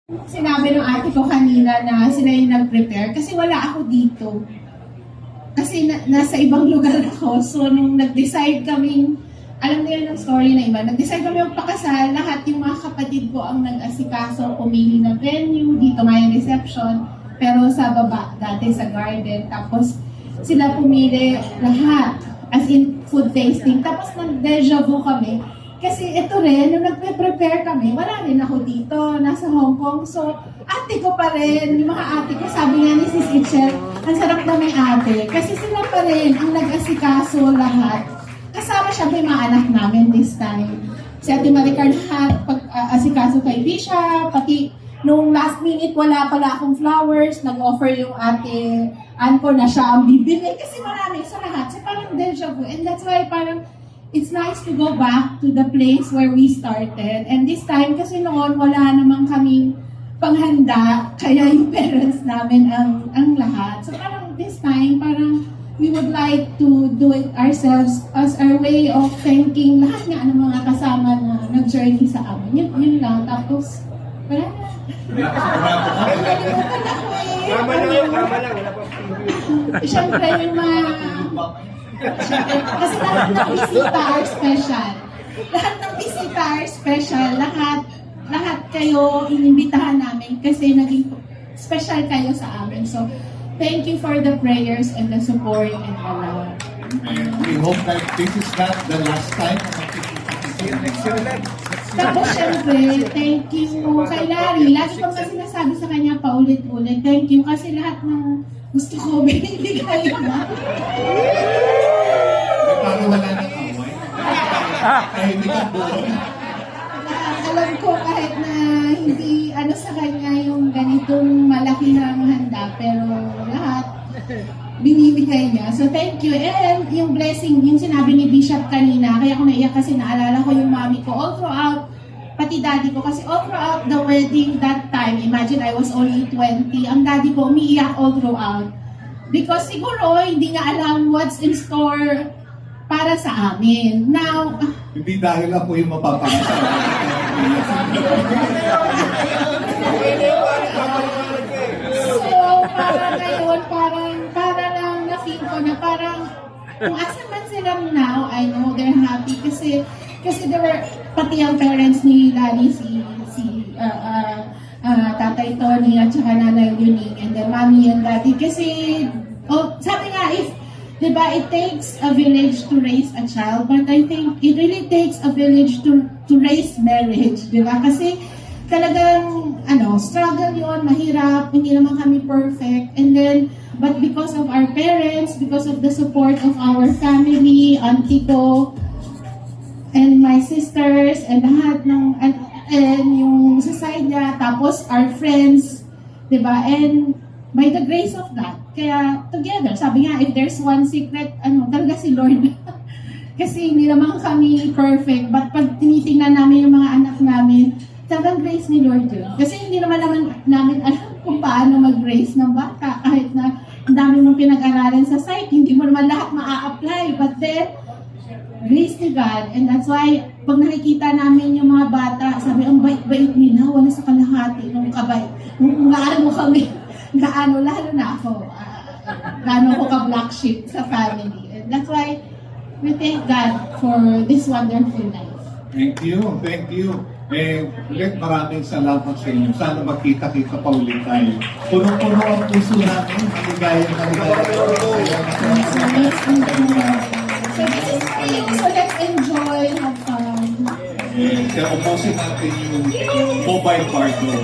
Sinabi ng ate ko kanina na sila yung nag-prepare kasi wala ako dito. Kasi nasa ibang lugar ako. So, nung nag-decide kaming, alam niyo yung story na iba, nag-decide kami magpakasal, lahat yung mga kapatid ko ang nag-asikaso, pumili ng venue, dito nga yung reception, pero sa baba, dati sa garden. Tapos, sila pumili lahat, as in food tasting. Tapos, nag-deja vu kami. Kasi ito rin, nung nagpe-prepare kami, wala rin ako dito, nasa Hong Kong. So, ate ko pa rin, yung mga ate ko, sabi nga ni Sis Itchel, ang sarap na may ate. Kasi sila pa rin ang nag-asikaso lahat. Kasama siya yung mga anak namin this time. Si Ate Maricar lahat, pag-asikaso kay Bishop, pati nung last minute wala pala akong flowers, nag-offer yung ate Anko na siya ang bibili. Kasi marami sa lahat. So, parang deja vu. And that's why parang, it's nice to go back to the place where we started. And this time, kasi noon, wala namang kaming panghanda, kaya yung parents namin ang lahat. So parang this time, parang we would like to do it ourselves as our way of thanking lahat nga ng mga kasama na nag-journey sa amin. Yun lang. Tapos, wala na. Nalimutan ako eh. Tama lang. Wala pa. Siyempre, yung mga... Kasi lahat ng bisita are special. Lahat ng bisita are special. Lahat kayo inimbitahan namin kasi naging special kayo sa amin. So, thank you for the prayers and the support and the love. And we hope that this is not the last time na makikita Next year ulit. Tapos, syempre, thank you kay Larry. Lagi ko nga sinasabi sa kanya paulit-ulit. Thank you kasi lahat ng gusto ko binibigay na. Parang wala nang away. Kahit hindi ka buwan. Alam ko kahit na hindi sa kanya yung ganitong malakihang handa, pero lahat binibigay niya. So thank you. And yung blessing, yung sinabi ni Bishop kanina, kaya ako naiyak kasi naalala ko yung mami ko all throughout, pati daddy ko, kasi all throughout the wedding that time, imagine I was only 20, ang daddy ko umiiyak all throughout. Because siguro hindi niya alam what's in store para sa amin. Now, Hindi dahil ako yung mapapakasal. so, parang ngayon, para lang na-feel ko na parang, kung asan man silang now, I know they're happy kasi there were, pati ang parents ni Lani, si Tatay Tony at saka Nanay Yuning, and then Mommy and Daddy, kasi, sabi nga, diba, it takes a village to raise a child, but I think it really takes a village to raise marriage, diba? Kasi talagang, struggle yon, mahirap, hindi naman kami perfect, and then, but because of our parents, because of the support of our family, auntie ko, and my sisters, and lahat ng, and yung sa side niya, tapos our friends, diba? And by the grace of God, kaya together, sabi nga, if there's one secret, talaga si Lord. Kasi hindi naman kami perfect, but pag tinitingnan namin yung mga anak namin, talagang grace ni Lord yun. Kasi hindi naman namin alam kung paano mag-grace ng bata, kahit na ang dami mong pinag-aralan sa psych, hindi mo naman lahat maa-apply, but then, grace ni God, and that's why, pag nakikita namin yung mga bata, sabi, ang bait-bait nila, wala sa kalahati ng kabay, kung gaano kami, gaano, lalo na ako, gaano ako ka-black sheep sa family. And that's why, we thank God for this wonderful life. Thank you. Ulit maraming salamat sa inyo. Sana magkita-kita pa ulit tayo. Punong-puno ang puso namin. Maligayang. So this is spring, so let's enjoy, have fun. Kaya ubusin natin yung mobile park doon.